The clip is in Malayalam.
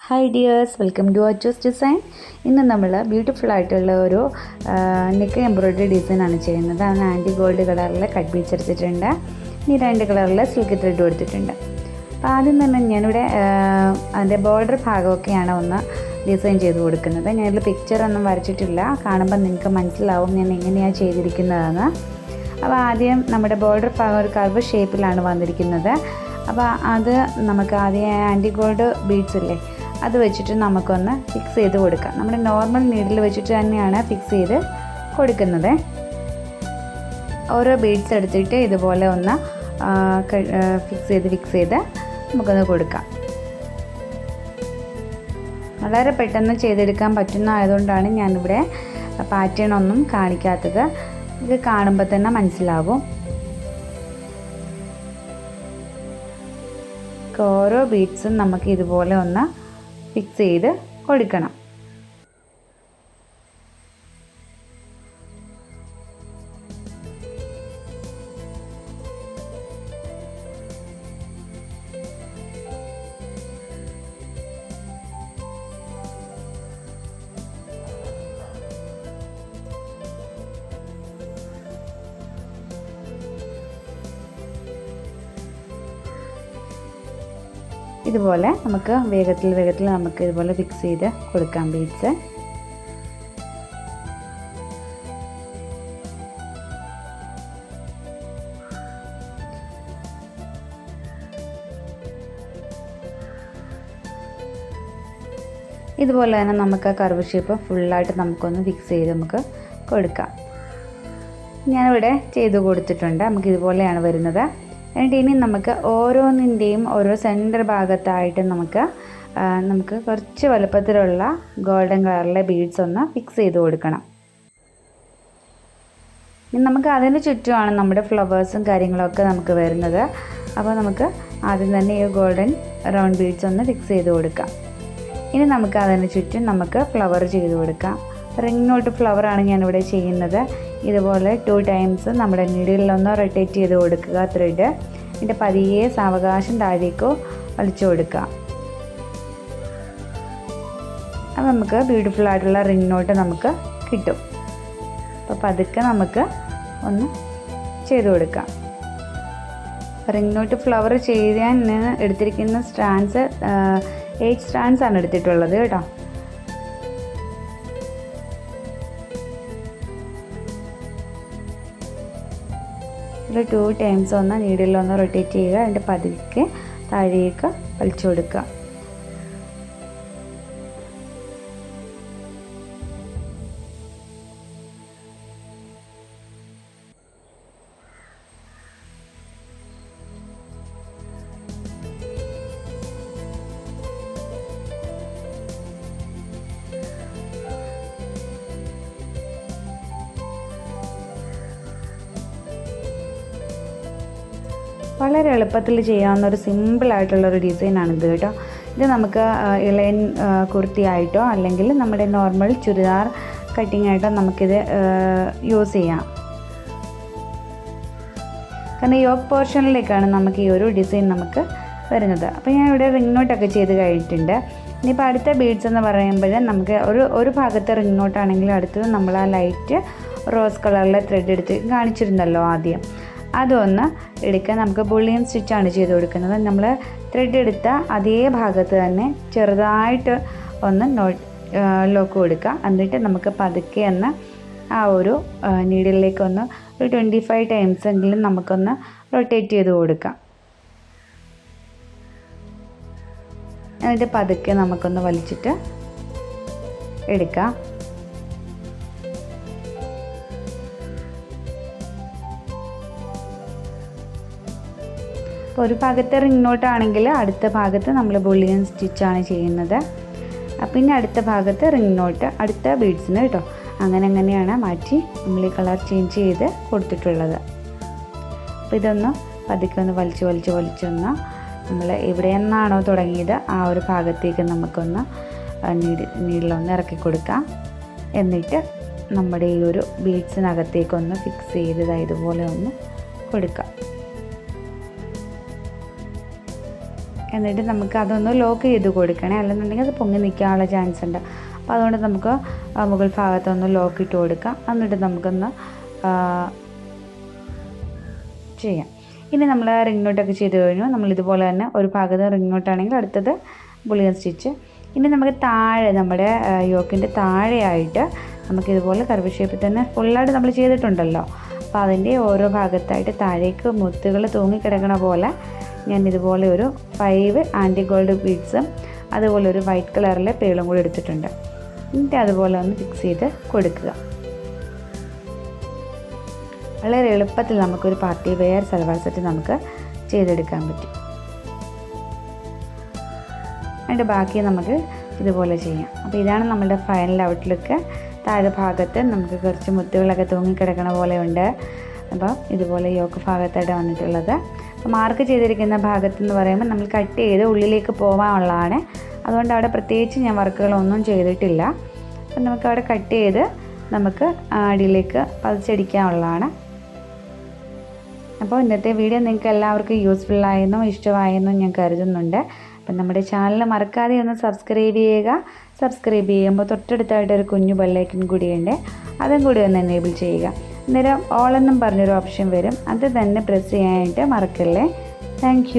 ഹായ് ഡിയേഴ്സ്, വെൽക്കം ടു അച്ചൂസ് ഡിസൈൻ. ഇന്ന് നമ്മൾ ബ്യൂട്ടിഫുൾ ആയിട്ടുള്ള ഒരു നെക്ക് എംബ്രോയിഡറി ഡിസൈനാണ് ചെയ്യുന്നത്. അതിന് ആൻറ്റി ഗോൾഡ് കളറിൽ കട്ട് ബീഡ്സ് എടുത്തിട്ടുണ്ട്. ഇനി 2 കളറിൽ സിൽക്ക് ത്രെഡ് കൊടുത്തിട്ടുണ്ട്. അപ്പോൾ ആദ്യം തന്നെ ഞാനിവിടെ അതിൻ്റെ ബോർഡർ ഭാഗമൊക്കെയാണ് ഒന്ന് ഡിസൈൻ ചെയ്ത് കൊടുക്കുന്നത്. ഞാനിതിൽ പിക്ചറൊന്നും വരച്ചിട്ടില്ല, കാണുമ്പോൾ നിങ്ങൾക്ക് മനസ്സിലാവും ഞാൻ എങ്ങനെയാണ് ചെയ്തിരിക്കുന്നതെന്ന്. അപ്പോൾ ആദ്യം നമ്മുടെ ബോർഡർ ഭാഗം ഒരു കർവ് ഷേപ്പിലാണ് വന്നിരിക്കുന്നത്. അപ്പോൾ അത് നമുക്ക് ആദ്യം ആൻറ്റി ഗോൾഡ് ബീഡ്സ് ഇല്ലേ, അത് വെച്ചിട്ട് നമുക്കൊന്ന് ഫിക്സ് ചെയ്ത് കൊടുക്കാം. നമ്മുടെ നോർമൽ നീഡിൽ വെച്ചിട്ട് തന്നെയാണ് ഫിക്സ് ചെയ്ത് കൊടുക്കുന്നത്. ഓരോ ബീഡ്സ് എടുത്തിട്ട് ഇതുപോലെ ഒന്ന് ഫിക്സ് ചെയ്ത് നമുക്കൊന്ന് കൊടുക്കാം. വളരെ പെട്ടെന്ന് ചെയ്തെടുക്കാൻ പറ്റുന്നതായതുകൊണ്ടാണ് ഞാനിവിടെ പാറ്റേൺ ഒന്നും കാണിക്കാത്തത്. ഇത് കാണുമ്പോൾ തന്നെ മനസ്സിലാവും. ഓരോ ബീഡ്സും നമുക്ക് ഇതുപോലെ ഒന്ന് ഫിക്സ് ചെയ്ത് കൊടുക്കണം. ഇതുപോലെ നമുക്ക് വേഗത്തിൽ നമുക്ക് ഇതുപോലെ ഫിക്സ് ചെയ്ത് കൊടുക്കാം ബീഡ്സ്. ഇതുപോലെ തന്നെ നമുക്ക് ആ കർവ് ഷേപ്പ് ഫുള്ളായിട്ട് നമുക്കൊന്ന് ഫിക്സ് ചെയ്ത് നമുക്ക് കൊടുക്കാം. ഞാനിവിടെ ചെയ്ത് കൊടുത്തിട്ടുണ്ട്. നമുക്ക് ഇതുപോലെയാണ് വരുന്നത്. എന്നിട്ട് ഇനി നമുക്ക് ഓരോന്നിൻ്റെയും ഓരോ സെൻറ്റർ ഭാഗത്തായിട്ട് നമുക്ക് കുറച്ച് വലുപ്പത്തിലുള്ള ഗോൾഡൻ കളറിലെ ബീഡ്സ് ഒന്ന് ഫിക്സ് ചെയ്ത് കൊടുക്കണം. ഇനി നമുക്ക് അതിന് ചുറ്റുമാണ് നമ്മുടെ ഫ്ലവേഴ്സും കാര്യങ്ങളൊക്കെ നമുക്ക് വരുന്നത്. അപ്പോൾ നമുക്ക് ആദ്യം തന്നെ ഈ ഗോൾഡൻ റൗണ്ട് ബീഡ്സ് ഒന്ന് ഫിക്സ് ചെയ്ത് കൊടുക്കാം. ഇനി നമുക്ക് അതിന് ചുറ്റും നമുക്ക് ഫ്ലവർ ചെയ്ത് കൊടുക്കാം. റിംഗ് നോട്ട് ഫ്ലവറാണ് ഞാനിവിടെ ചെയ്യുന്നത്. ഇതുപോലെ 2 ടൈംസ് നമ്മുടെ നീഡിലൊന്ന് റൊട്ടേറ്റ് ചെയ്ത് കൊടുക്കുക ത്രെഡ്. എന്നിട്ട് പതിയെ സാവകാശം താഴേക്കോ വലിച്ചു കൊടുക്കുക. അപ്പോൾ നമുക്ക് ബ്യൂട്ടിഫുൾ ആയിട്ടുള്ള റിംഗ് നോട്ട് നമുക്ക് കിട്ടും. അപ്പോൾ പതുക്കെ നമുക്ക് ഒന്ന് ചെയ്ത് കൊടുക്കാം. റിംഗ് നോട്ട് ഫ്ലവർ ചെയ്യാൻ എടുത്തിരിക്കുന്ന സ്ട്രാൻഡ്സ് 8 സ്ട്രാൻഡ്സ് ആണ് എടുത്തിട്ടുള്ളത് കേട്ടോ. ഇതിൽ 2 ടൈംസ് ഒന്ന് നീഡിലൊന്ന് റൊട്ടേറ്റ് ചെയ്യുക. അതിൻ്റെ പതുക്കെ താഴേക്ക് വലിച്ചു കൊടുക്കുക. വളരെ എളുപ്പത്തിൽ ചെയ്യാവുന്ന ഒരു സിമ്പിളായിട്ടുള്ളൊരു ഡിസൈനാണിത് കേട്ടോ. ഇത് നമുക്ക് ഇളയൻ കുർത്തി ആയിട്ടോ അല്ലെങ്കിൽ നമ്മുടെ നോർമൽ ചുരിദാർ കട്ടിങ് ആയിട്ടോ നമുക്കിത് യൂസ് ചെയ്യാം. കാരണം യോക്ക് പോർഷനിലേക്കാണ് നമുക്ക് ഈ ഒരു ഡിസൈൻ നമുക്ക് വരുന്നത്. അപ്പോൾ ഞാൻ ഇവിടെ റിംഗ് നോട്ടൊക്കെ ചെയ്ത് കഴിഞ്ഞിട്ടുണ്ട്. ഇനിയിപ്പോൾ അടുത്ത ബീഡ്സ് എന്ന് പറയുമ്പോൾ നമുക്ക് ഒരു ഭാഗത്തെ റിംഗ് നോട്ടാണെങ്കിൽ അടുത്തത് നമ്മൾ ആ ലൈറ്റ് റോസ് കളറിലെ ത്രെഡ് എടുത്ത് കാണിച്ചിരുന്നല്ലോ ആദ്യം, അതൊന്ന് എടുക്കാൻ നമുക്ക് ബുള്ളിയൻ സ്റ്റിച്ചാണ് ചെയ്ത് കൊടുക്കുന്നത്. നമ്മൾ ത്രെഡ് എടുത്ത അതേ ഭാഗത്ത് തന്നെ ചെറുതായിട്ട് ഒന്ന് ലോക്ക് കൊടുക്കുക. എന്നിട്ട് നമുക്ക് പതുക്കെ ഒന്ന് ആ ഒരു നീഡിലേക്കൊന്ന് ഒരു 25 ടൈംസ് എങ്കിലും നമുക്കൊന്ന് റൊട്ടേറ്റ് ചെയ്ത് കൊടുക്കാം. എന്നിട്ട് പതുക്കെ നമുക്കൊന്ന് വലിച്ചിട്ട് എടുക്കാം. അപ്പോൾ ഒരു ഭാഗത്തെ റിംഗ് നോട്ടാണെങ്കിൽ അടുത്ത ഭാഗത്ത് നമ്മൾ ബുള്ളിയൻ സ്റ്റിച്ചാണ് ചെയ്യുന്നത്. പിന്നെ അടുത്ത ഭാഗത്ത് റിംഗ് നോട്ട് അടുത്ത ബീഡ്സിന് കേട്ടോ. അങ്ങനെയാണ് മാറ്റി നമ്മൾ ഈ കളർ ചേഞ്ച് ചെയ്ത് കൊടുത്തിട്ടുള്ളത്. അപ്പോൾ ഇതൊന്ന് പതുക്കെ ഒന്ന് വലിച്ചൊന്ന് നമ്മൾ എവിടെ നിന്നാണോ തുടങ്ങിയത് ആ ഒരു ഭാഗത്തേക്ക് നമുക്കൊന്ന് നീഡിലൊന്ന് ഇറക്കി കൊടുക്കാം. എന്നിട്ട് നമ്മുടെ ഈ ഒരു ബീഡ്സിനകത്തേക്കൊന്ന് ഫിക്സ് ചെയ്ത് ഇതുപോലെ ഒന്ന് കൊടുക്കാം. എന്നിട്ട് നമുക്ക് അതൊന്ന് ലോക്ക് ചെയ്ത് കൊടുക്കണേ, അല്ലെന്നുണ്ടെങ്കിൽ അത് പൊങ്ങി നിൽക്കാനുള്ള ചാൻസ് ഉണ്ട്. അപ്പോൾ അതുകൊണ്ട് നമുക്ക് മുകൾ ഭാഗത്തൊന്ന് ലോക്ക് ഇട്ട് കൊടുക്കാം. എന്നിട്ട് നമുക്കൊന്ന് ചെയ്യാം. ഇനി നമ്മൾ റിംഗ് നോട്ടൊക്കെ ചെയ്ത് കഴിഞ്ഞു. നമ്മളിതുപോലെ തന്നെ ഒരു ഭാഗത്ത് റിംഗ് നോട്ടാണെങ്കിൽ അടുത്തത് ബുളിയൻ സ്റ്റിച്ച്. ഇനി നമുക്ക് താഴെ നമ്മുടെ യോക്കിൻ്റെ താഴെയായിട്ട് നമുക്കിതുപോലെ കർവ് ഷേപ്പിൽ തന്നെ ഫുള്ളായിട്ട് നമ്മൾ ചെയ്തിട്ടുണ്ടല്ലോ, അപ്പോൾ അതിൻ്റെ ഓരോ ഭാഗത്തായിട്ട് താഴേക്ക് മുത്തുകൾ തൂങ്ങിക്കിടക്കണ പോലെ ഞാൻ ഇതുപോലെ ഒരു 5 ആൻറ്റി ഗോൾഡ് ബീഡ്സും അതുപോലെ ഒരു വൈറ്റ് കളറിലെ പേളും കൂടി എടുത്തിട്ടുണ്ട്. എന്നിട്ട് അതുപോലെ ഒന്ന് ഫിക്സ് ചെയ്ത് കൊടുക്കുക. വളരെ എളുപ്പത്തിൽ നമുക്കൊരു പാർട്ടി വെയർ സൽവാർ സെറ്റ് നമുക്ക് ചെയ്തെടുക്കാൻ പറ്റും. അതിൻ്റെ ബാക്കി നമുക്ക് ഇതുപോലെ ചെയ്യാം. അപ്പോൾ ഇതാണ് നമ്മുടെ ഫൈനൽ ഔട്ട്ലുക്ക്. താഴെ ഭാഗത്ത് നമുക്ക് കുറച്ച് മുത്തുകളൊക്കെ തൂങ്ങിക്കിടക്കണ പോലെ ഉണ്ട്. അപ്പോൾ ഇതുപോലെ യോക്ക് ഭാഗത്തായിട്ട് വന്നിട്ടുള്ളത്. അപ്പോൾ മാർക്ക് ചെയ്തിരിക്കുന്ന ഭാഗത്തെന്ന് പറയുമ്പോൾ നമ്മൾ കട്ട് ചെയ്ത് ഉള്ളിലേക്ക് പോകാനുള്ളതാണ്. അതുകൊണ്ട് അവിടെ പ്രത്യേകിച്ച് ഞാൻ വർക്കുകളൊന്നും ചെയ്തിട്ടില്ല. അപ്പം നമുക്ക് അവിടെ കട്ട് ചെയ്ത് നമുക്ക് അടിയിലേക്ക് പതിച്ചടിക്കാനുള്ളതാണ്. അപ്പോൾ ഇന്നത്തെ വീഡിയോ നിങ്ങൾക്ക് എല്ലാവർക്കും യൂസ്ഫുള്ളായെന്നും ഇഷ്ടമായെന്നും ഞാൻ കരുതുന്നുണ്ട്. അപ്പം നമ്മുടെ ചാനൽ മറക്കാതെ ഒന്ന് സബ്സ്ക്രൈബ് ചെയ്യുക. സബ്സ്ക്രൈബ് ചെയ്യുമ്പോൾ തൊട്ടടുത്തായിട്ടൊരു കുഞ്ഞു ബെല്ലൈക്കൺ കൂടിയുണ്ട്, അതും കൂടി ഒന്ന് എനേബിൾ ചെയ്യുക. അന്നേരം ഓൾ എന്നും പറഞ്ഞൊരു ഓപ്ഷൻ വരും, അത് തന്നെ പ്രസ് ചെയ്യാനായിട്ട് മറക്കല്ലേ. താങ്ക്